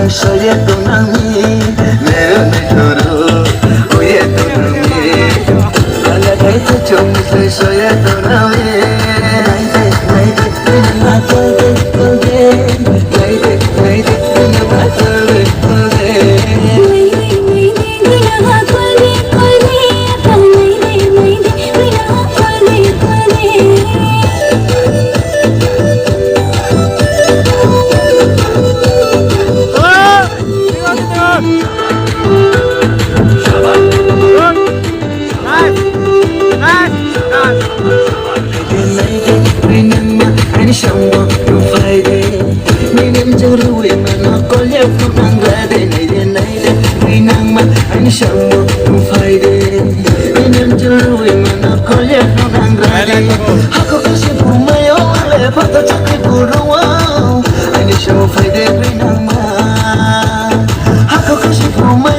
soyeto nami mero nitoro oyeto nami ala gaita chomse soyeto nami naide naide na kolge kolge naide naide na kolge kolge Shamba no Friday, Minam Juru women are called from Anglade, Naide, Winama, and Shamba no Friday, Minam Juru women are called from Anglade, Hakoshi Pumayo, Pata Chakipuru, and Show Friday, Winama, Hakoshi Puma.